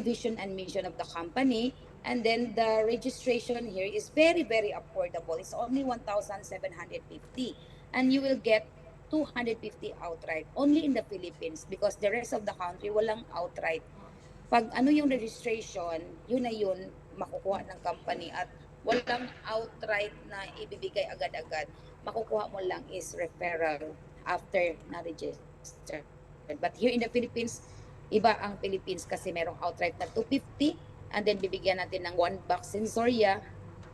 vision and mission of the company. And then the registration here is very, very affordable. It's only 1,750. And you will get 250 outright only in the Philippines because the rest of the country walang outright. Pag ano yung registration, yun na yun makukuha ng company at walang outright na ibibigay agad-agad. Makukuha mo lang is referral after na-register. But here in the Philippines, iba ang Philippines kasi merong outright na 250 and then bibigyan natin ng 1 box Sensoria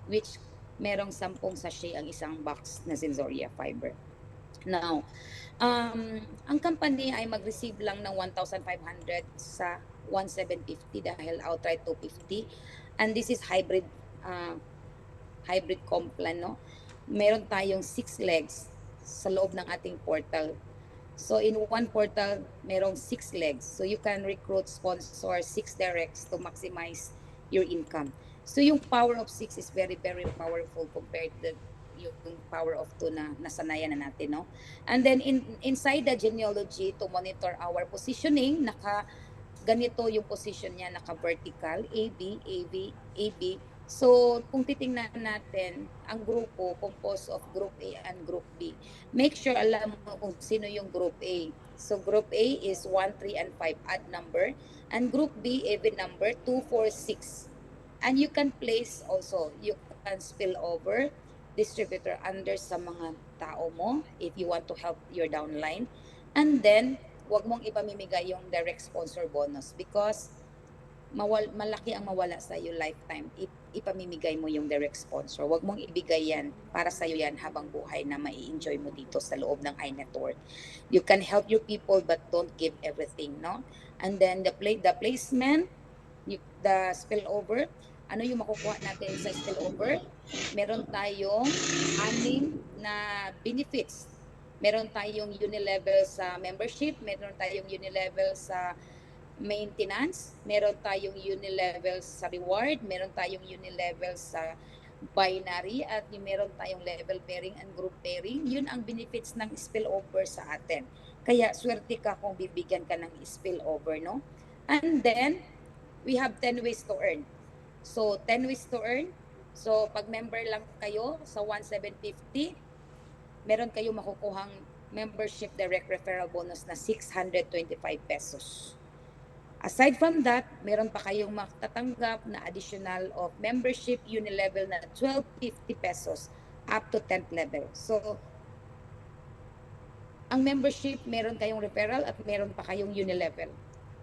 which merong 10 sachet ang isang box na Sensoria fiber. Now, ang company ay mag-receive lang ng 1,500 sa 1,750 dahil outright 250. And this is uh, hybrid comp plan, no? Meron tayong 6 legs sa loob ng ating portal. So in one portal, merong 6 legs. So you can recruit sponsor 6 directs to maximize your income. So yung power of 6 is very, very powerful compared to yung power of 2 na nasanayan na natin, no? And then inside the genealogy to monitor our positioning, ganito yung position niya, naka-vertical, AB, AB, AB. So, kung titingnan natin, ang grupo composed of Group A and Group B. Make sure alam mo kung sino yung Group A. So, Group A is 1, 3, and 5, odd number. And Group B, even number, 2, 4, 6. And you can place also, you can spill over distributor under sa mga tao mo if you want to help your downline. And then, wag mong ipamimigay yung direct sponsor bonus because malaki ang mawala sa iyo lifetime. Ipamimigay mo yung direct sponsor. Wag mong ibigay yan para sa iyo yan habang buhay na mai-enjoy mo dito sa loob ng iNetwork. You can help your people but don't give everything, no? And then the placement, the spillover, ano yung makukuha natin sa spillover? Meron tayong anim na benefits. Meron tayong unilevel sa membership, meron tayong unilevel sa maintenance, meron tayong unilevel sa reward, meron tayong unilevel sa binary, at meron tayong level pairing and group pairing. Yun ang benefits ng spillover sa atin. Kaya swerte ka kung bibigyan ka ng spillover, no? And then, we have 10 ways to earn. So, 10 ways to earn. So, pag member lang kayo sa 1,750, meron kayo makukuhang membership direct referral bonus na 625 pesos. Aside from that, meron pa kayong matatanggap na additional of membership unilevel na 1,250 pesos up to 10th level. So, ang membership, meron kayong referral at meron pa kayong unilevel.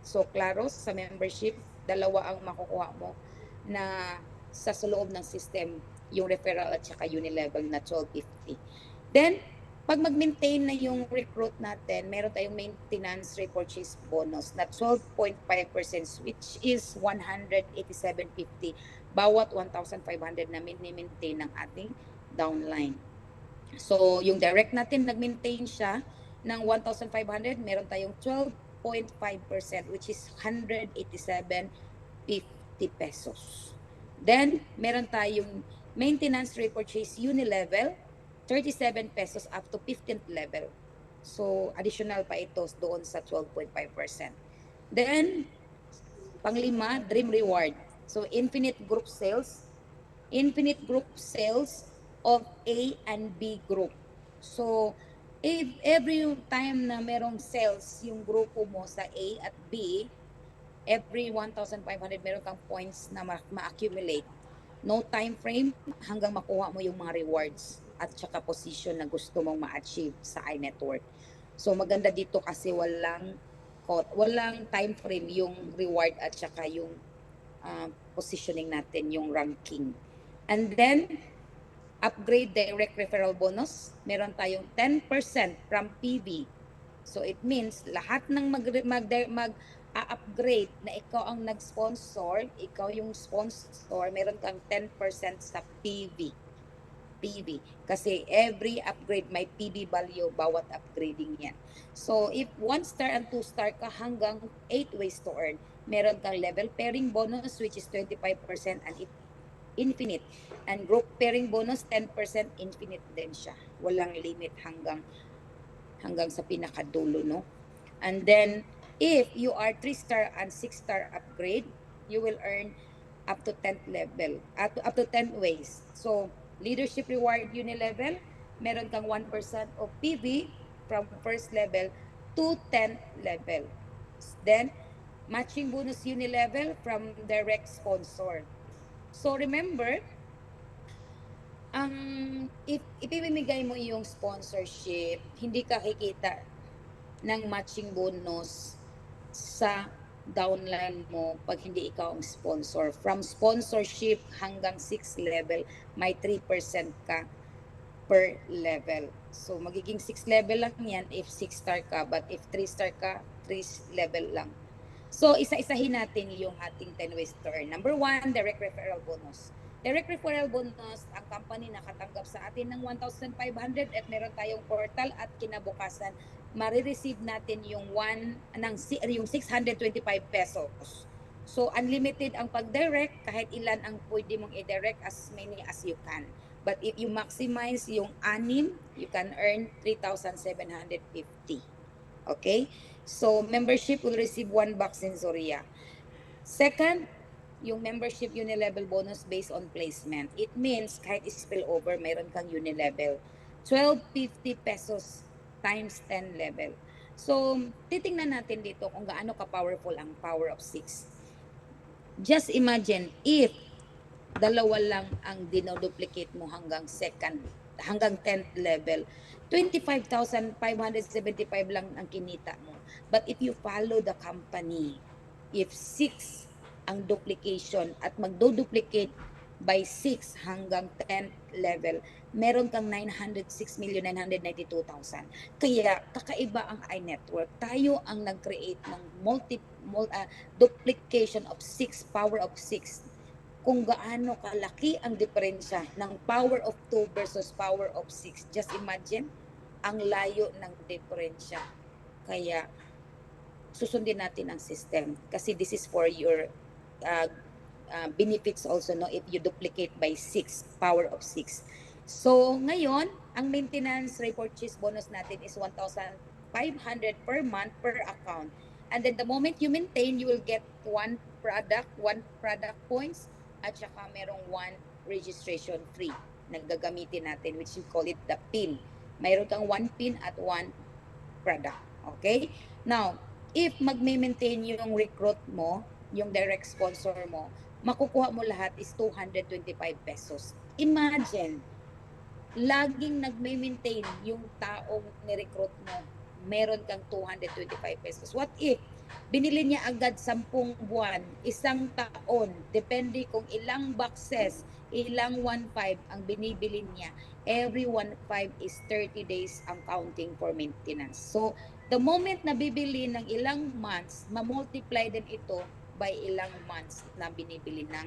So, klaro, sa membership, dalawa ang makukuha mo na sa loob ng system, yung referral at saka unilevel na 1,250. Then, pag mag-maintain na yung recruit natin, meron tayong maintenance repurchase bonus na 12.5% which is 187.50 bawat 1,500 na mini-maintain ng ating downline. So, yung direct natin, nag-maintain siya ng 1,500, meron tayong 12.5% which is 187.50 pesos. Then, meron tayong maintenance repurchase unilevel, 37 pesos up to 15th level. So, additional pa ito doon sa 12.5%. Then, panglima, dream reward. So, infinite group sales of A and B group. So, if every time na merong sales yung grupo mo sa A at B, every 1,500 meron kang points na ma-accumulate. No time frame hanggang makuha mo yung mga rewards at saka position na gusto mong ma-achieve sa iNetwork. So maganda dito kasi walang time frame yung reward at saka yung positioning natin, yung ranking. And then, upgrade direct referral bonus, meron tayong 10% from PV. So it means lahat ng upgrade na ikaw ang nag-sponsor, ikaw yung sponsor, meron kang 10% sa PV. PV. Kasi every upgrade may PV value bawat upgrading yan. So if 1 star and 2 star ka hanggang 8 ways to earn, meron kang level pairing bonus which is 25% and infinite. And group pairing bonus 10% infinite din siya. Walang limit hanggang sa pinakadulo, no? And then if you are 3 star and 6 star upgrade, you will earn up to 10th level, up to 10 ways. So, leadership reward unilevel, meron kang 1% of PV from first level to 10th level. Then, matching bonus unilevel from direct sponsor. So, remember, ang ipimimigay mo yung sponsorship, hindi ka kikita ng matching bonus sa downline mo pag hindi ikaw ang sponsor. From sponsorship hanggang 6 level, may 3% ka per level. So, magiging 6 level lang yan if 6-star ka. But if 3-star ka, 3 level lang. So, isa-isahin natin yung ating 10 ways to earn. Number 1, direct referral bonus. Direct referral bonus, ang company nakatanggap sa atin ng 1,500 at meron tayong portal at kinabukasan, marireceive natin yung yung 625 pesos. So, unlimited ang pag-direct, kahit ilan ang pwede mong i-direct as many as you can. But if you maximize yung anim, you can earn 3,750. Okay? So, membership will receive 1 box Sensoria. Second, yung membership unilevel bonus based on placement. It means kahit spill over, mayroon kang unilevel. 1250 pesos times 10 level. So, titingnan natin dito kung gaano ka-powerful ang power of 6. Just imagine if dalawa lang ang dinoduplicate mo hanggang 10th level, 25,575 lang ang kinita mo. But if you follow the company, if 6 ang duplication at magdo-duplicate by 6 hanggang 10th level, meron kang 906,992,000. Kaya kakaiba ang iNetwork. Tayo ang nag-create ng duplication of 6, power of 6, kung gaano kalaki ang diferensya ng power of 2 versus power of 6. Just imagine, ang layo ng diferensya. Kaya, susundin natin ang system. Kasi this is for your uh, benefits also, no, if you duplicate by 6, power of 6. So, ngayon, ang maintenance repurchase bonus natin is 1,500 per month per account. And then the moment you maintain, you will get one product points, at saka merong one registration free na gagamitin natin, which we call it the PIN. Mayroon kang one PIN at one product. Okay? Now, if magme-maintain yung recruit mo, yung direct sponsor mo, makukuha mo lahat is 225 pesos. Imagine, laging nagme-maintain yung taong ni-recruit mo, meron kang 225 pesos. What if binili niya agad 10 buwan, isang taon, depende kung ilang boxes, ilang 1.5 ang binibili niya. Every 1.5 is 30 days ang counting for maintenance. So, the moment na bibili ng ilang months, ma-multiply din ito by ilang months na binibili ng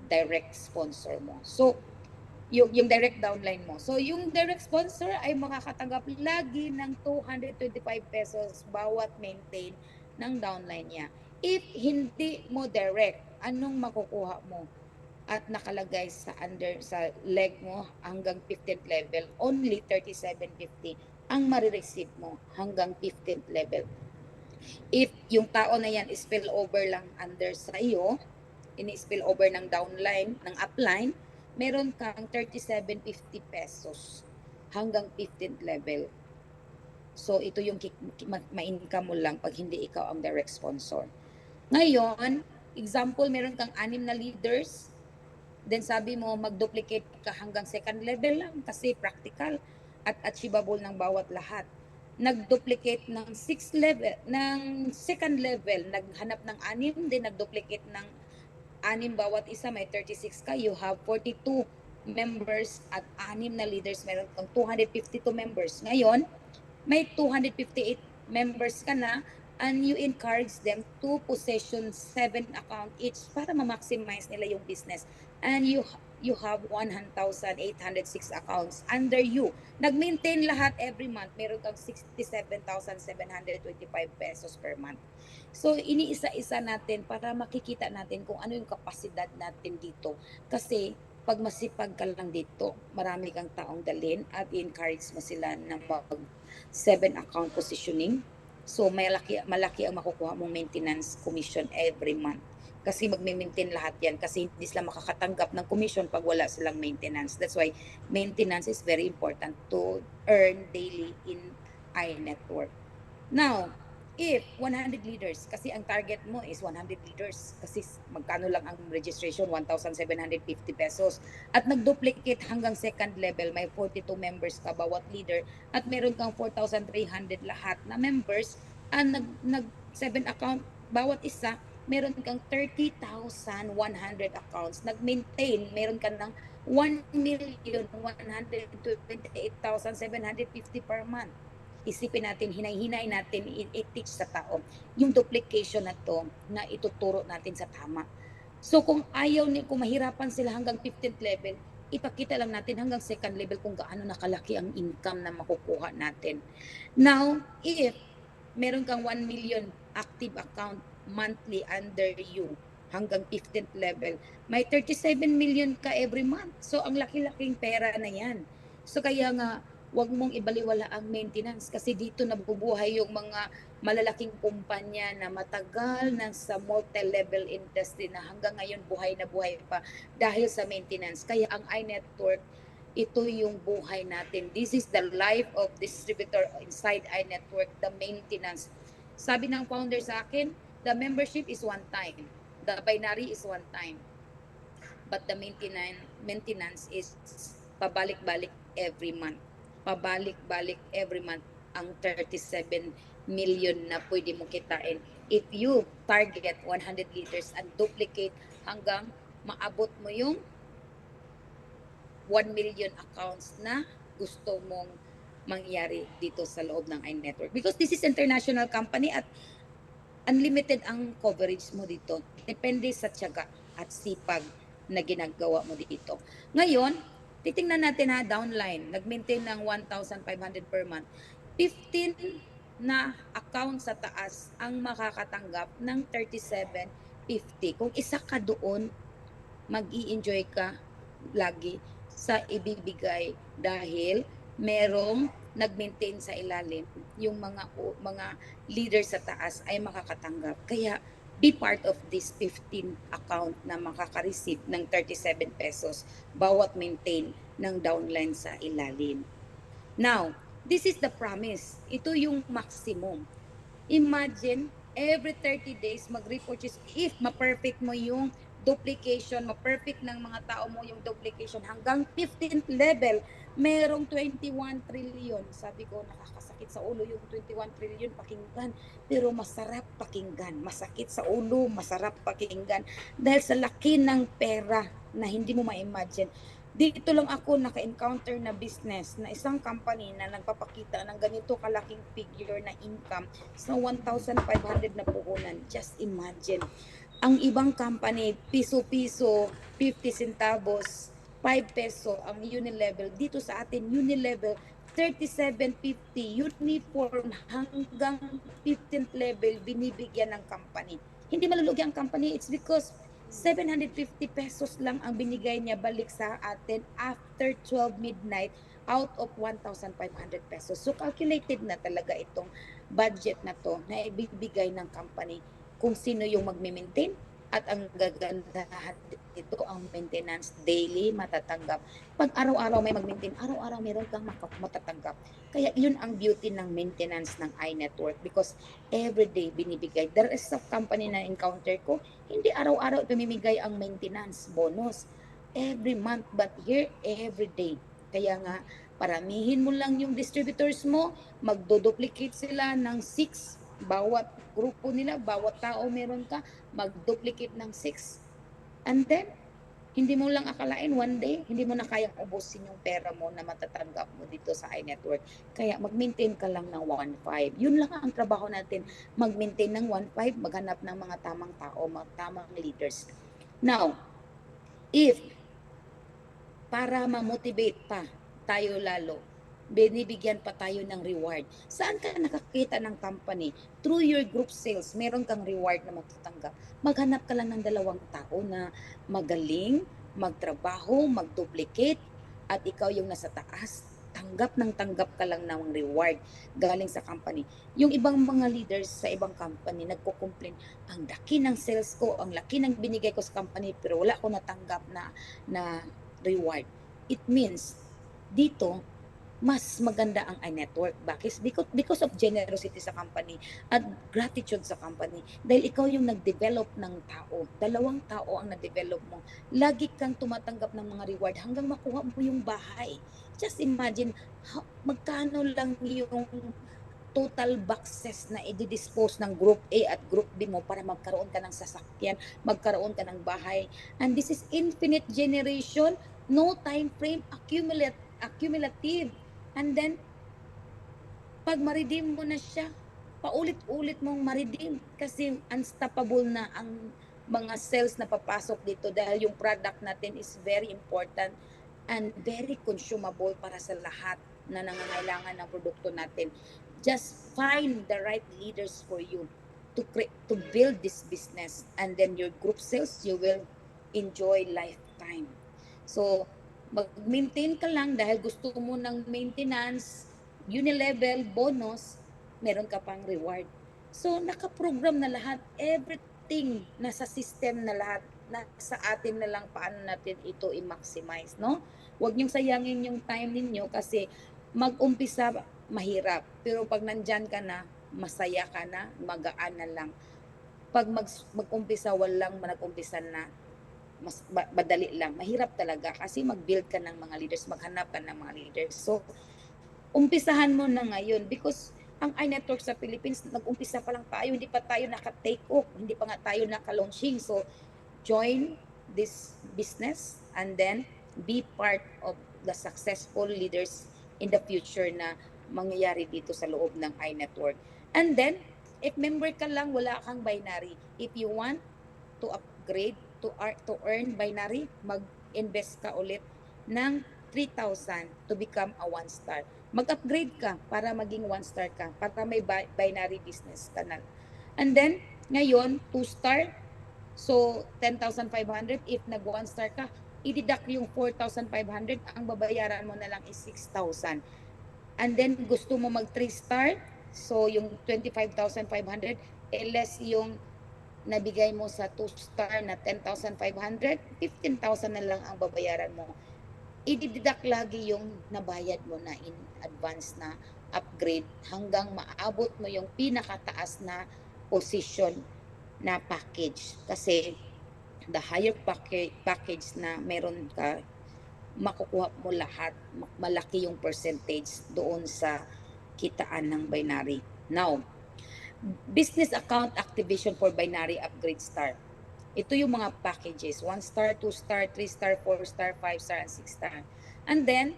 direct sponsor mo. So, yung direct downline mo. So, yung direct sponsor ay makakatanggap lagi ng 225 pesos bawat maintain ng downline niya. If hindi mo direct, anong makukuha mo? At nakalagay sa leg mo hanggang 15th level, only 3750 ang marireceive mo hanggang 15th level. If yung tao na yan spill over lang under sa iyo, ini-spill over ng downline, ng upline, meron kang 3750 pesos hanggang 15th level. So, ito yung ma-income mo lang pag hindi ikaw ang direct sponsor. Ngayon, example, meron kang 6 na leaders, then sabi mo, mag-duplicate ka hanggang 2nd level lang kasi practical at achievable ng bawat lahat. Nag-duplicate ng 6th level, ng 2nd level, naghanap ng 6, then nag-duplicate ng 6 bawat isa, may 36 ka, you have 42 members at 6 na leaders, meron kang 252 members. Ngayon, may 258 members ka na, and you encourage them to possession 7 account each para ma-maximize nila yung business. And you have 1,806 accounts under you. Nag-maintain lahat every month. Meron kang 67,725 pesos per month. So, iniisa-isa natin para makikita natin kung ano yung kapasidad natin dito. Kasi, pag masipag ka lang dito, marami kang taong dalhin at i-encourage mo sila na mag 7 account positioning. So, malaki ang makukuha mong maintenance commission every month. kasi magme-maintain lahat yan kasi hindi sila makakatanggap ng commission pag wala silang maintenance. That's why maintenance is very important to earn daily in iNetwork. Now, if 100 leaders, kasi ang target mo is 100 leaders, kasi magkano lang ang registration, 1,750 pesos. At nag-duplicate hanggang second level, may 42 members ka bawat leader, at meron kang 4,300 lahat na members, at nag 7 account bawat isa, meron kang 30,100 accounts. Nag-maintain, meron ka ng 1,128,750 per month. Isipin natin, hinay-hinay natin, i-teach sa tao yung duplication na to na ituturo natin sa tama. So kung kung mahirapan sila hanggang 15th level, ipakita lang natin hanggang second level kung gaano nakalaki ang income na makukuha natin. Now, if meron kang 1 million active account monthly under you hanggang 15th level, may 37 million ka every month. So ang laki-laking pera na yan. So kaya nga, wag mong ibaliwala ang maintenance kasi dito nabubuhay yung mga malalaking kumpanya na matagal na sa multi-level industry na hanggang ngayon buhay na buhay pa dahil sa maintenance. Kaya ang iNetwork, ito yung buhay natin. This is the life of distributor inside iNetwork, the maintenance. Sabi ng founder sa akin, the membership is one time. The binary is one time. But the maintenance is pabalik-balik every month. Pabalik-balik every month ang 37 million na pwede mo kitain if you target 100 liters and duplicate hanggang maabot mo yung 1 million accounts na gusto mong mangyari dito sa loob ng iNetwork. Because this is international company at unlimited ang coverage mo dito. Depende sa tiyaga at sipag na ginagawa mo dito. Ngayon, titingnan natin ha, downline. Nag-maintain ng 1,500 per month. 15 na account sa taas ang makakatanggap ng 37.50. Kung isa ka doon, mag-i-enjoy ka lagi sa ibibigay dahil merong nag-maintain sa ilalim, yung mga leaders sa taas ay makakatanggap. Kaya be part of this 15 account na makaka-receive ng 37 pesos bawat maintain ng downline sa ilalim. Now, this is the promise. Ito yung maximum. Imagine, every 30 days mag-repurchase if ma-perfect mo yung duplication, ma-perfect ng mga tao mo yung duplication hanggang 15th level, merong 21 trillion. Sabi ko, nakakasakit sa ulo yung 21 trillion pakinggan, pero masarap pakinggan. Masakit sa ulo, masarap pakinggan dahil sa laki ng pera na hindi mo ma-imagine. Dito lang ako naka-encounter na business na isang company na nagpapakita ng ganito kalaking figure na income sa 1,500 na puhunan. Just imagine. Ang ibang company, piso-piso, 50 centavos, 5 peso ang Unilevel. Dito sa atin, Unilevel, 37.50 uniform hanggang 15th level binibigyan ng company. Hindi malulugi ang company. It's because 750 pesos lang ang binigay niya balik sa atin after 12 midnight out of 1,500 pesos. So calculated na talaga itong budget na to na ibibigay ng company kung sino yung magme-maintain at ang gagandahan dito ang maintenance daily matatanggap. Pag araw-araw may mag-maintain, araw-araw meron kang matatanggap. Kaya yun ang beauty ng maintenance ng iNetwork because everyday binibigay. The rest of company na encounter ko, hindi araw-araw pamimigay ang maintenance bonus. Every month, but here, every day. Kaya nga, paramihin mo lang yung distributors mo, magdo-duplicate sila ng 6 bawat grupo nila, bawat tao meron ka, mag-duplicate ng 6. And then, hindi mo lang akalain one day, hindi mo na kayang ubusin yung pera mo na matatanggap mo dito sa iNetwork. Kaya mag-maintain ka lang ng 1.5. Yun lang ang trabaho natin, mag-maintain ng 1.5, maghanap ng mga tamang tao, mga tamang leaders. Now, if para ma-motivate pa tayo lalo, binibigyan pa tayo ng reward. Saan ka nakakita ng company? Through your group sales, meron kang reward na matatanggap. Maghanap ka lang ng 2 tao na magaling, magtrabaho, mag-duplicate, at ikaw yung nasa taas. tanggap ka lang ng reward galing sa company. Yung ibang mga leaders sa ibang company nagko-complain, ang laki ng sales ko, ang laki ng binigay ko sa company pero wala ko natanggap na reward. It means dito mas maganda ang iNetwork. Bakit? Because of generosity sa company at gratitude sa company. Dahil ikaw yung nag-develop ng tao. Dalawang tao ang na-develop mo. Lagi kang tumatanggap ng mga reward hanggang makuha mo yung bahay. Just imagine, magkano lang yung total boxes na i-dispose ng Group A at Group B mo para magkaroon ka ng sasakyan, magkaroon ka ng bahay. And this is infinite generation, no time frame, accumulative. And then, pag ma-redeem mo na siya, paulit-ulit mong ma-redeem kasi unstoppable na ang mga sales na papasok dito dahil yung product natin is very important and very consumable para sa lahat na nangangailangan ng produkto natin. Just find the right leaders for you to build this business, and then your group sales you will enjoy lifetime. So, mag-maintain ka lang dahil gusto mo ng maintenance, unilevel, bonus, meron ka pang reward. So, nakaprogram na lahat, everything nasa system na lahat, nasa atin na lang paano natin ito i-maximize, no? Huwag niyong sayangin yung time ninyo kasi mag-umpisa mahirap. Pero pag nandyan ka na, masaya ka na, magaan na lang. Pag mag-umpisa, walang nag-umpisa na, mas madali lang. Mahirap talaga kasi mag-build ka ng mga leaders, maghanap ka ng mga leaders. So, umpisahan mo na ngayon because ang iNetwork sa Philippines, nag-umpisa pa lang tayo, hindi pa tayo naka-take off, hindi pa nga tayo naka-launching. So, join this business and then be part of the successful leaders in the future na mangyayari dito sa loob ng iNetwork. And then, if member ka lang, wala kang binary. If you want to upgrade, to earn binary, mag-invest ka ulit ng 3,000 to become a 1-star. Mag-upgrade ka para maging 1-star ka, para may binary business ka na. And then, ngayon, 2-star, so 10,500. If nag 1-star ka, i-deduct yung 4,500, ang babayaran mo na lang is 6,000. And then, gusto mo mag 3-star, so yung 25,500, less yung nabigay mo sa 2-star na 10,500, 15,000 na lang ang babayaran mo. I-deduct lagi yung nabayad mo na in advance na upgrade hanggang maabot mo yung pinakataas na position na package. Kasi the higher package na meron ka, makukuha mo lahat, malaki yung percentage doon sa kitaan ng binary. Now, business account activation for binary upgrade star. Ito yung mga packages, 1-star, 2-star, 3-star, 4-star, 5-star, and 6-star. And then,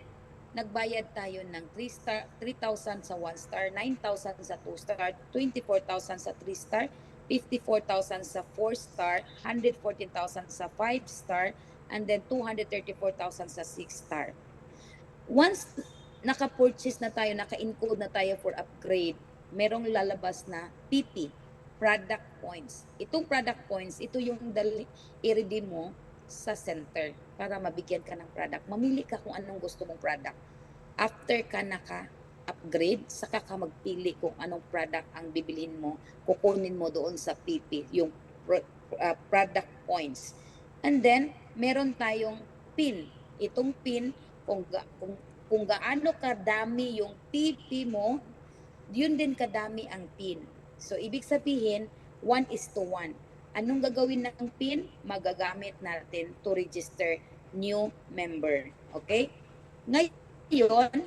nagbayad tayo ng 3-star, 3,000 sa 1-star, 9,000 sa 2-star, 24,000 sa 3-star, 54,000 sa 4-star, 114,000 sa 5-star, and then 234,000 sa 6-star. Once naka-purchase na tayo, naka-encode na tayo for upgrade, merong lalabas na PP, product points. Itong product points, ito yung i-redeem mo sa center para mabigyan ka ng product. Mamili ka kung anong gusto mong product. After ka naka-upgrade, saka ka magpili kung anong product ang bibilin mo, kukunin mo doon sa PP, yung product points. And then, meron tayong pin. Itong pin, kung gaano kadami yung PP mo, yun din kadami ang pin. So, ibig sabihin, 1:1. Anong gagawin ng pin? Magagamit natin to register new member. Okay? Ngayon,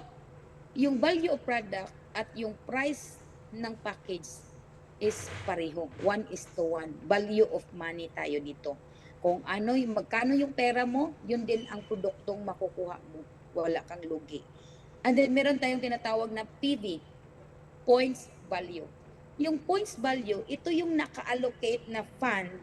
yung value of product at yung price ng package is pareho. 1:1. Value of money tayo dito. Kung magkano yung pera mo, yun din ang produktong makukuha mo. Wala kang lugi. And then, meron tayong tinatawag na PV, points value. Yung points value, ito yung naka-allocate na fund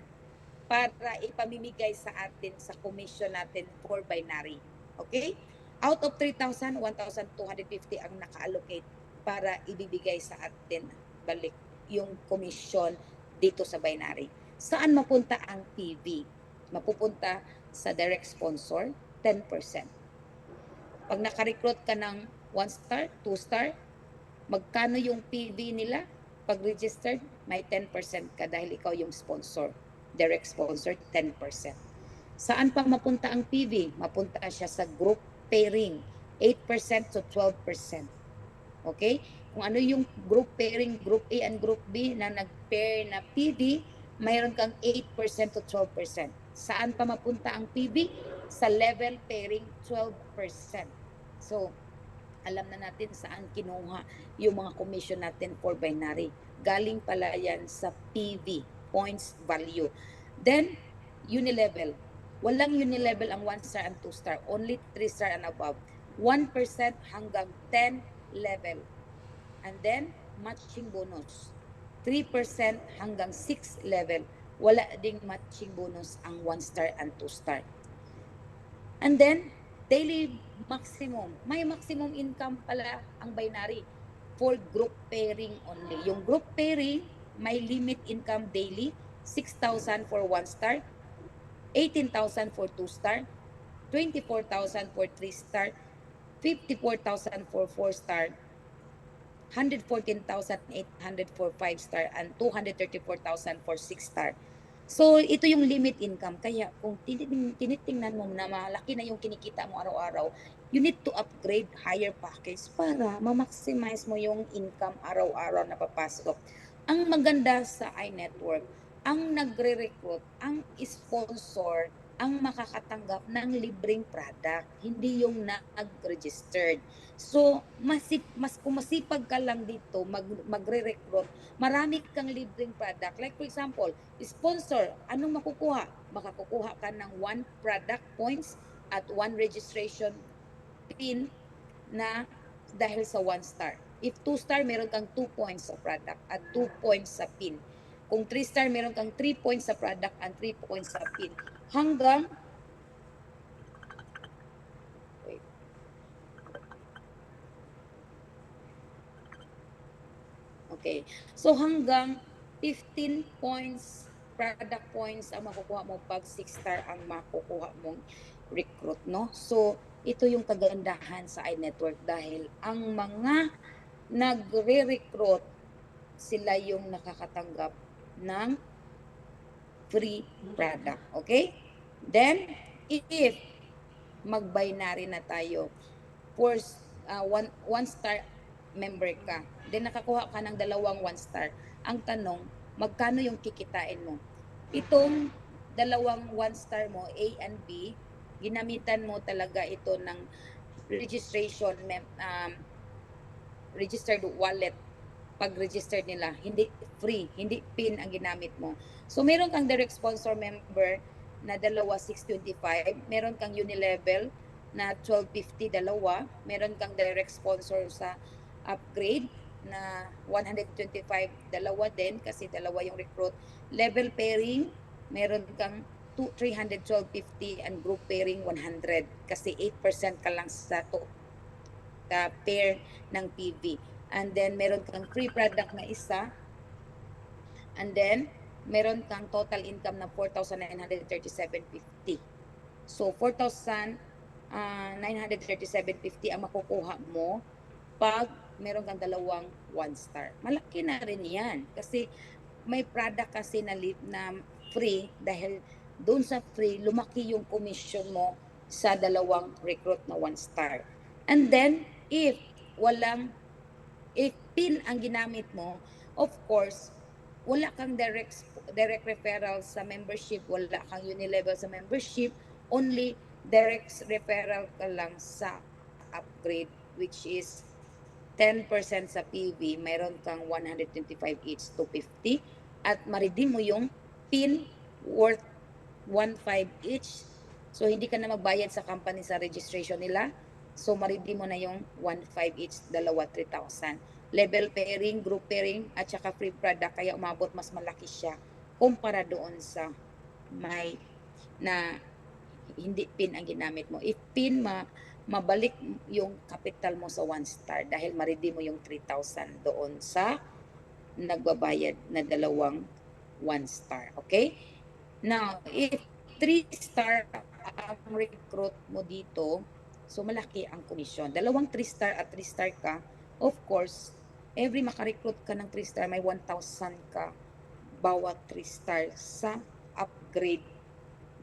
para ipamimigay sa atin sa commission natin for binary. Okay? Out of 3,000, 1,250 ang naka-allocate para ibibigay sa atin balik yung commission dito sa binary. Saan mapunta ang PV? Mapupunta sa direct sponsor, 10%. Pag naka-recruit ka ng 1 star, 2 star, magkano yung PV nila? Pag registered, may 10% ka dahil ikaw yung sponsor. Direct sponsor, 10%. Saan pa mapunta ang PV? Mapunta siya sa group pairing, 8% to 12%. Okay? Kung ano yung group pairing, group A and group B na nag-pair na PV, mayroon kang 8% to 12%. Saan pa mapunta ang PV? Sa level pairing, 12%. So, alam na natin saan kinuha yung mga commission natin for binary. Galing pala yan sa PV, points value. Then, unilevel. Walang unilevel ang 1 star and 2 star. Only 3 star and above. 1% hanggang 10 level. And then, matching bonus. 3% hanggang 6 level. Wala ding matching bonus ang 1 star and 2 star. And then, daily maximum. May maximum income pala ang binary for group pairing only. Yung group pairing, may limit income daily, 6,000 for 1 star, 18,000 for 2 star, 24,000 for 3 star, 54,000 for 4 star, 114,800 for 5 star, and 234,000 for 6 star. So, ito yung limit income. Kaya kung tinitingnan mo na malaki na yung kinikita mo araw-araw, you need to upgrade higher package para ma-maximize mo yung income araw-araw na papasok. Ang maganda sa iNetwork, ang nagre-recruit, ang sponsor, ang makakatanggap ng libreng product, hindi yung nag-registered. So, kung masipag ka lang dito, magre-recruit, marami kang libreng product. Like for example, sponsor, anong makukuha? Makakukuha ka ng 1 product points at 1 registration pin na dahil sa 1 star. If 2 star, meron kang 2 points sa product at 2 points sa pin. Kung 3 star, meron kang 3 points sa product and 3 points sa pin. Hanggang, wait, okay. So hanggang 15 points, product points ang makukuha mo pag 6 star ang makukuha mong recruit, no? So, ito yung kagandahan sa iNetwork dahil ang mga nagre-recruit, sila yung nakakatanggap ng free product. Okay? Then, if mag-binary na tayo, for one star member ka, then nakakuha ka ng dalawang 1 star. Ang tanong, magkano yung kikitain mo? Itong dalawang 1 star mo, A and B, ginamitan mo talaga ito ng registration, registered wallet pag-register nila, hindi free, hindi PIN ang ginamit mo. So, meron kang direct sponsor member na dalawa 625, meron kang unilevel na 1250 dalawa, meron kang direct sponsor sa upgrade na 125 dalawa din kasi dalawa yung recruit. Level pairing, meron kang 312.50 and group pairing 100 kasi 8% ka lang sa pair ng PV. And then, meron kang free product na isa. And then, meron kang total income na 4,937.50. So, 4,937.50 ang makukuha mo pag meron kang dalawang 1 star. Malaki na rin yan. Kasi may product kasi na free dahil doon sa free, lumaki yung commission mo sa dalawang recruit na 1 star. And then, if PIN ang ginamit mo, of course, wala kang direct referral sa membership, wala kang unilevel sa membership, only direct referral ka lang sa upgrade, which is 10% sa PV, mayroon kang 125 each to 50 at ma-redeem mo yung PIN worth 1.5 each. So, hindi ka na magbayad sa company sa registration nila. So, ma-redeem mo na yung 1.5 each, dalawa, 3,000. Level pairing, group pairing, at saka free product. Kaya umabot mas malaki siya kumpara doon sa may na hindi PIN ang ginamit mo. If PIN, mabalik yung capital mo sa 1 star dahil ma-redeem mo yung 3,000 doon sa nagbabayad na dalawang 1 star. Okay? Now, if 3 star ang recruit mo dito, So malaki ang commission. Dalawang 3-star at 3-star ka, of course, every makarecruit ka ng 3-star, may 1,000 ka bawat 3-star sa upgrade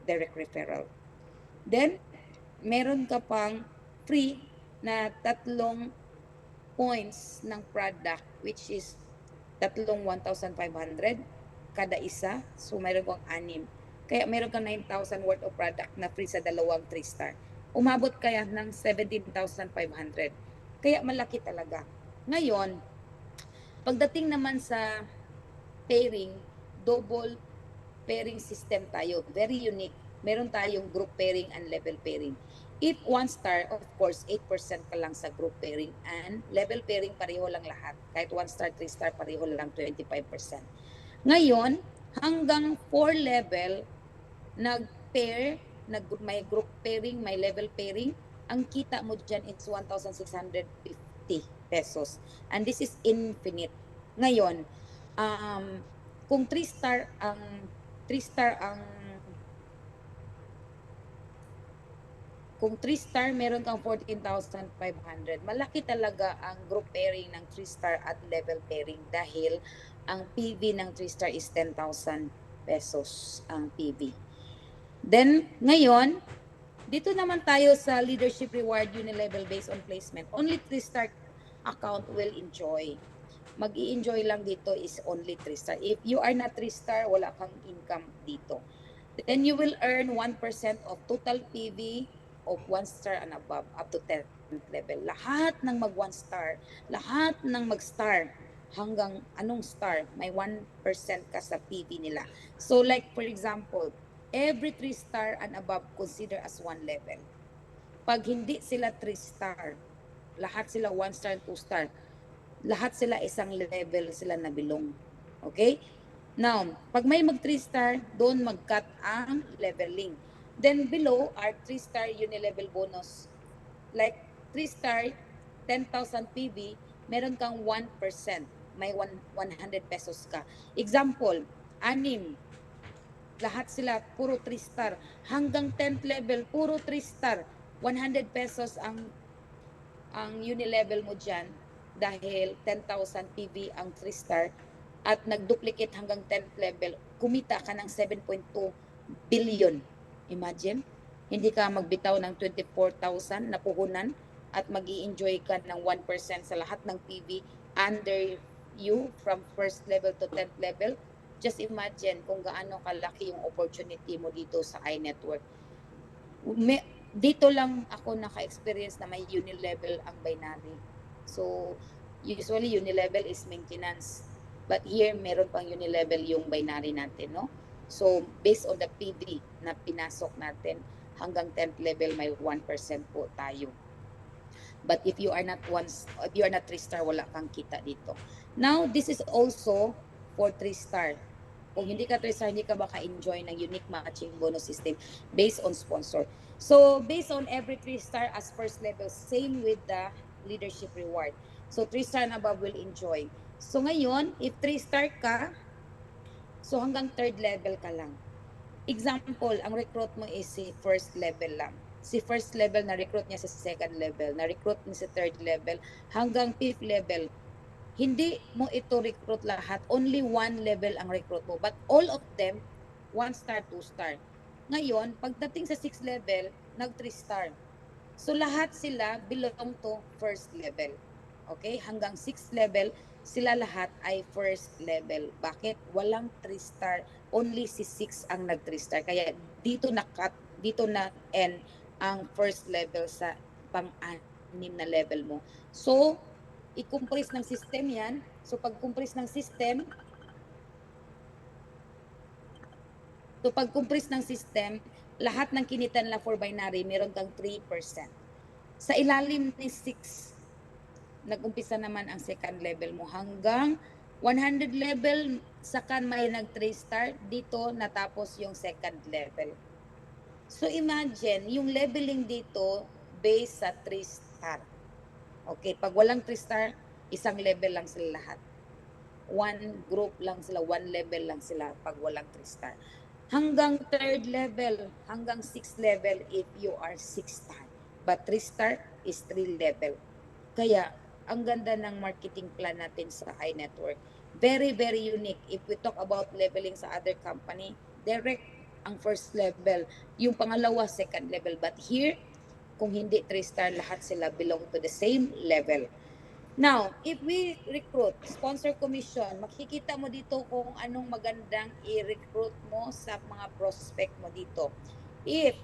direct referral. Then, meron ka pang free na tatlong points ng product, which is tatlong 1,500 kada isa. So, meron kang 6. Kaya meron kang 9,000 worth of product na free sa dalawang 3-star. Umabot kaya ng 17,500. Kaya malaki talaga. Ngayon, pagdating naman sa pairing, double pairing system tayo. Very unique. Meron tayong group pairing and level pairing. If 1-star, of course, 8% ka lang sa group pairing and level pairing pareho lang lahat. Kahit 1-star, 3-star, pareho lang 25%. Ngayon, hanggang 4 level, nag-pair, may group pairing, may level pairing, ang kita mo dyan is 1,650 pesos. And this is infinite. Ngayon, um, kung 3-star ang kung 3-star meron kang 14,500. Malaki talaga ang group pairing ng 3-star at level pairing dahil ang PV ng 3-star is 10,000 pesos ang PV. Then, ngayon, dito naman tayo sa leadership reward unilevel based on placement. Only 3-star account will enjoy. Mag-i-enjoy lang dito is only 3-star. If you are not 3-star, wala kang income dito. Then you will earn 1% of total PV of 1-star and above up to 10th level. Lahat ng mag 1-star, lahat ng mag-star hanggang anong star, may 1% ka sa PV nila. So like for example, every 3-star and above consider as 1 level. Pag hindi sila 3-star, lahat sila 1-star and 2-star, lahat sila isang level sila na bilong. Okay? Now, pag may mag 3-star, doon mag-cut ang leveling. Then below are 3-star unilevel bonus. Like 3-star, 10,000 PV, meron kang 1%. May 100 pesos ka. Example, 6. Lahat sila puro 3-star. Hanggang 10th level, puro 3-star. 100 pesos ang unilevel mo dyan dahil 10,000 PV ang 3-star at nag-duplicate hanggang 10th level, kumita ka ng 7.2 billion. Imagine, hindi ka magbitaw ng 24,000 na puhunan at mag enjoy ka ng 1% sa lahat ng PV under you from first level to 10th level. Just imagine kung gaano kalaki yung opportunity mo dito sa iNetwork. Dito lang ako naka-experience na may unilevel ang binary. So, usually unilevel is maintenance. But here, meron pang unilevel yung binary natin, no? So, based on the PV na pinasok natin, hanggang 10th level, may 1% po tayo. But if you are not 3-star, wala kang kita dito. Now, this is also for 3-star. Kung hindi ka 3-star, hindi ka maka-enjoy ng unique matching bonus system based on sponsor. So, based on every 3-star as first level, same with the leadership reward. So, 3-star and above will enjoy. So, ngayon, if 3-star ka, so hanggang 3rd level ka lang. Example, ang recruit mo is si first level lang. Si first level, na-recruit niya sa second level, na-recruit niya sa 3rd level, hanggang 5th level. Hindi mo ito recruit lahat. Only 1 level ang recruit mo. But all of them, 1-star, 2-star. Ngayon, pagdating sa 6th level, nag 3-star. So lahat sila belong to first level. Okay? Hanggang 6th level, sila lahat ay first level. Bakit? Walang 3-star. Only si 6 ang nag 3-star. Kaya dito na end ang first level sa pang-anim na level mo. So, i-compress ng system yan. So, pag-compress ng system, lahat ng kinita nila for binary, meron kang 3%. Sa ilalim ni 6, nag-umpisa naman ang second level mo hanggang 100 level, saka may nag 3-star, dito natapos yung second level. So imagine, yung leveling dito based sa 3-star. Okay, pag walang 3-star, isang level lang sila lahat. One group lang sila, one level lang sila pag walang 3-star. Hanggang 3rd level, hanggang 6th level if you are 6-star. but 3-star is 3 level. Kaya, ang ganda ng marketing plan natin sa iNetwork. Very, very unique. If we talk about leveling sa other company, direct ang first level. Yung pangalawa, second level. But here, kung hindi 3-star, lahat sila belong to the same level. Now, if we recruit, sponsor commission, makikita mo dito kung anong magandang i-recruit mo sa mga prospect mo dito. If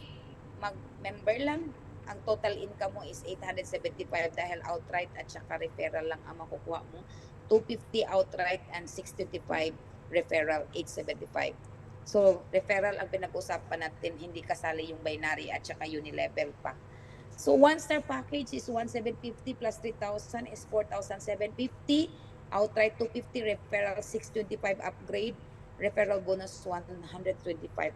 mag-member lang, ang total income mo is 875 dahil outright at saka referral lang ang makukuha mo. 250 outright and 625 referral, 875. So, referral ang pinag-usapan natin, hindi kasali yung binary at saka unilevel pa. So 1-star package is 1,750 plus 3,000 is 4,750. Outright 250, referral 625 upgrade, referral bonus 125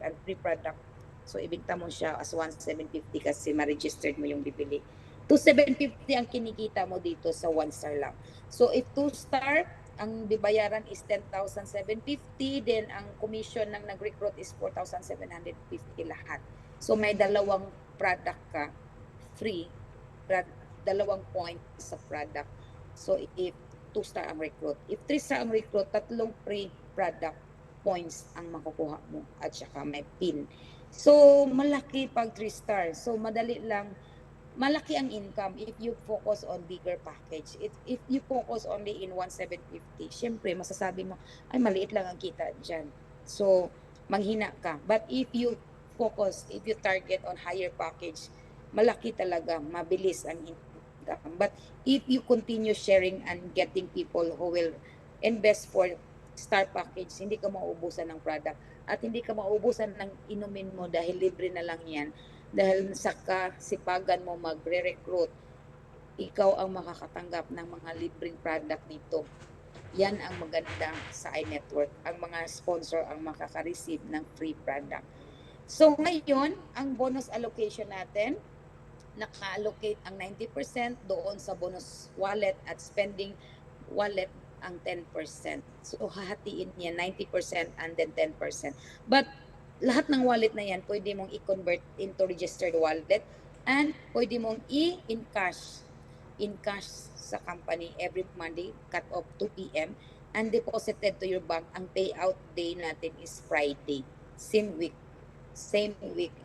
and free product. So ibenta mo siya as 1,750 kasi ma-registered mo yung bibili. 2,750 ang kinikita mo dito sa 1-star lang. So if 2-star, ang bibayaran is 10,750, then ang commission ng nag-recruit is 4,750 lahat. So may dalawang product ka free, dalawang point sa product. So, if 2-star ang recruit. If 3-star ang recruit, tatlong free product points ang makukuha mo at saka may pin. So, malaki pag 3-star. So, madali lang. Malaki ang income if you focus on bigger package. If you focus only in 1,750, syempre, masasabi mo, ay, maliit lang ang kita dyan. So, manghina ka. But if you target on higher package, malaki talaga, mabilis ang income. But if you continue sharing and getting people who will invest for star package, hindi ka mauubusan ng product at hindi ka mauubusan ng inumin mo dahil libre na lang yan. Dahil sa kasipagan mo magre-recruit, ikaw ang makakatanggap ng mga libreng product dito. Yan ang maganda sa iNetwork. Ang mga sponsor ang makaka-receive ng free product. So ngayon, ang bonus allocation natin, naka-allocate ang 90% doon sa bonus wallet at spending wallet ang 10%. So hahatiin niya 90% and then 10%. But lahat ng wallet na yan, pwede mong i-convert into registered wallet and pwede mong i-encash in cash sa company every Monday, cut off 2 p.m. and deposited to your bank. Ang payout day natin is Friday. Same week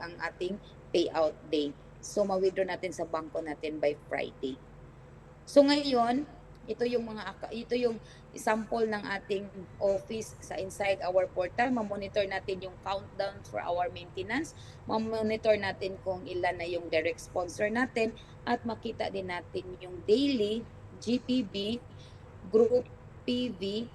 ang ating payout day. So, ma-withdraw natin sa bangko natin by Friday. So, ngayon, ito yung sample ng ating office sa inside our portal. Ma-monitor natin yung countdown for our maintenance. Ma-monitor natin kung ilan na yung direct sponsor natin at makita din natin yung daily GPB, Group PV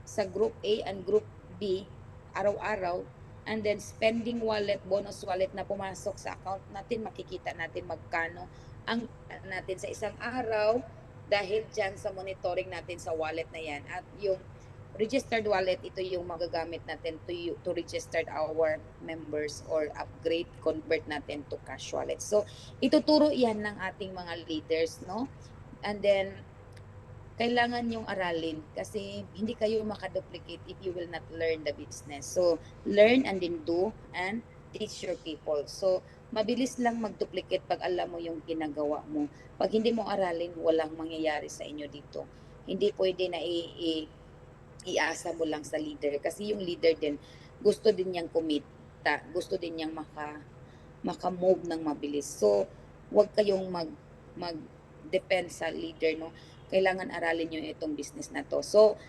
sa Group A and Group B araw-araw, and then spending wallet, bonus wallet na pumasok sa account natin, makikita natin magkano ang natin sa isang araw dahil dyan sa monitoring natin sa wallet na yan. At yung registered wallet, ito yung magagamit natin to register our members or upgrade, convert natin to cash wallet. So, ituturo yan ng ating mga leaders, no? And then, kailangan yung aralin kasi hindi kayo makaduplicate if you will not learn the business. So, learn and then do and teach your people. So, mabilis lang mag-duplicate pag alam mo yung ginagawa mo. Pag hindi mo aralin, walang mangyayari sa inyo dito. Hindi pwede na iasa mo lang sa leader kasi yung leader din gusto din niyang kumita, gusto din niyang maka-move ng mabilis. So, wag kayong mag-depend sa leader, no? Kailangan aralin nyo itong business na to. So,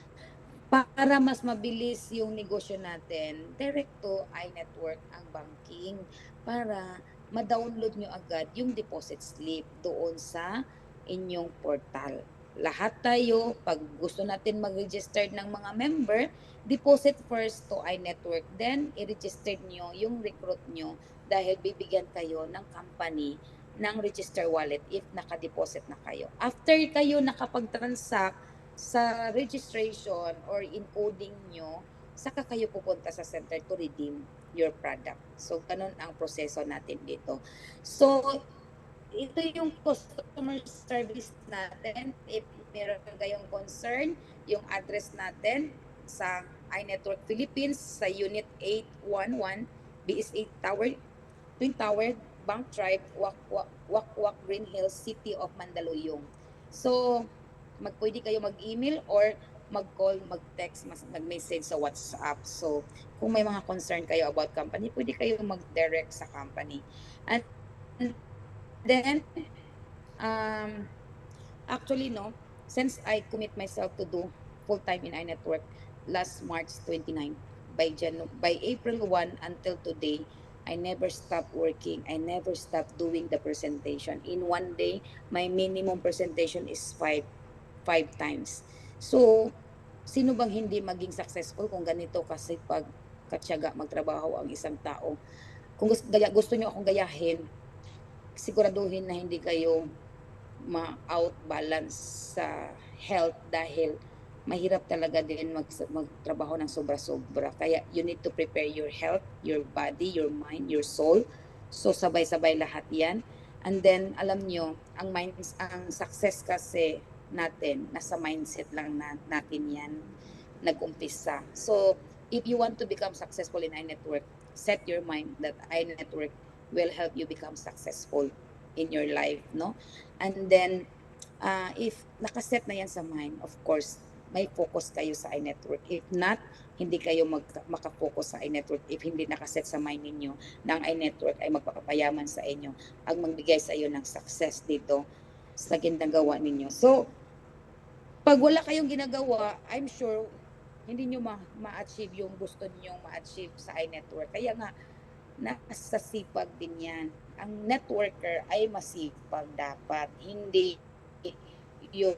para mas mabilis yung negosyo natin, direct to iNetwork ang banking para ma-download nyo agad yung deposit slip doon sa inyong portal. Lahat tayo, pag gusto natin mag-register ng mga member, deposit first to iNetwork, then i-register nyo yung recruit nyo dahil bibigyan kayo ng company ng register wallet if naka-deposit na kayo. After kayo nakapag-transact sa registration or encoding nyo, saka kayo pupunta sa center to redeem your product. So, ganun ang proseso natin dito. So, ito yung customer service natin. If meron kayong concern, yung address natin sa iNetwork Philippines sa Unit 811, BS8 Tower, Twin Tower, Bank Tribe, Wakwak Green Hills, City of Mandaluyong. So, pwede kayo mag-email or mag-call, mag-text, mag-message sa WhatsApp. So, kung may mga concern kayo about company, pwede kayo mag-direct sa company. And then, um, actually, no, since I commit myself to do full-time in iNetwork last March 29, by April 1 until today, I never stopped working. I never stopped doing the presentation. In one day, my minimum presentation is five times. So, sino bang hindi maging successful kung ganito kasi pag katyaga magtrabaho ang isang tao? Kung gusto nyo akong gayahin, siguraduhin na hindi kayo ma-outbalance sa health dahil mahirap talaga din magtrabaho ng sobra-sobra. Kaya you need to prepare your health, your body, your mind, your soul. So sabay-sabay lahat 'yan. And then alam nyo, ang success kasi natin nasa mindset lang natin 'yan nag-umpisa. So if you want to become successful in iNetwork, set your mind that iNetwork will help you become successful in your life, no? And then, if nakaset na yan sa mind, of course, may focus kayo sa iNetwork. If not, hindi kayo makafocus sa iNetwork if hindi nakaset sa mind ninyo na ang iNetwork ay magpapayaman sa inyo, ang magbigay sa iyo ng success dito sa ginagawa ninyo. So, pag wala kayong ginagawa, I'm sure hindi nyo ma-achieve yung gusto niyo ma-achieve sa iNetwork. Kaya nga, nasa sipag din yan. Ang networker ay masipag dapat. Hindi yung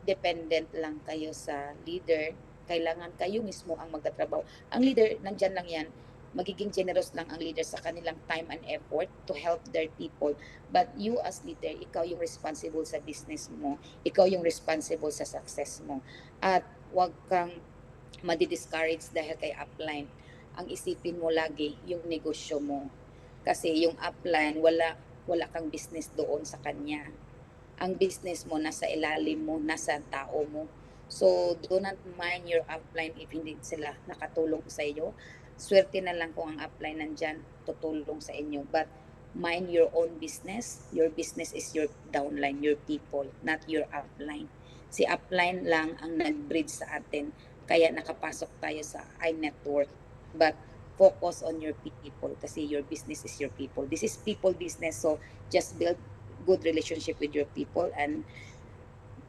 dependent lang kayo sa leader. Kailangan kayo mismo ang magtatrabaho. Ang leader, nandyan lang yan. Magiging generous lang ang leader sa kanilang time and effort to help their people. But you as leader, ikaw yung responsible sa business mo. Ikaw yung responsible sa success mo. At wag kang madi-discourage dahil kay upline. Ang isipin mo lagi yung negosyo mo. Kasi yung upline, wala kang business doon sa kanya. Ang business mo nasa ilalim mo, nasa tao mo. So, do not mind your upline if hindi sila nakatulong sa iyo. Swerte na lang kung ang upline nandyan, tutulong sa inyo. But mind your own business. Your business is your downline, your people, not your upline. Si upline lang ang nag-bridge sa atin. Kaya nakapasok tayo sa iNetwork. But focus on your people kasi your business is your people. This is people business. So, just build good relationship with your people and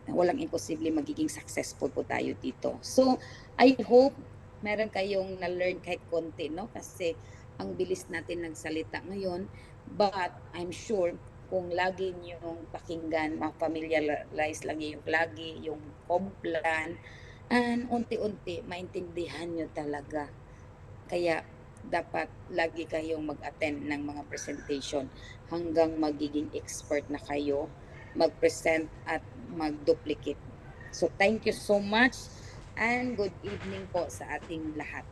walang imposible magiging successful po tayo dito. So, I hope meron kayong na-learn kahit konti, no? Kasi ang bilis natin nagsalita ngayon. But I'm sure kung lagi niyong pakinggan, ma-familiarize lang yung lagi, yung Complan, and unti-unti, maintindihan nyo talaga. Kaya dapat lagi kayong mag-attend ng mga presentation hanggang magiging expert na kayo mag-present at mag-duplicate. So thank you so much and good evening po sa ating lahat.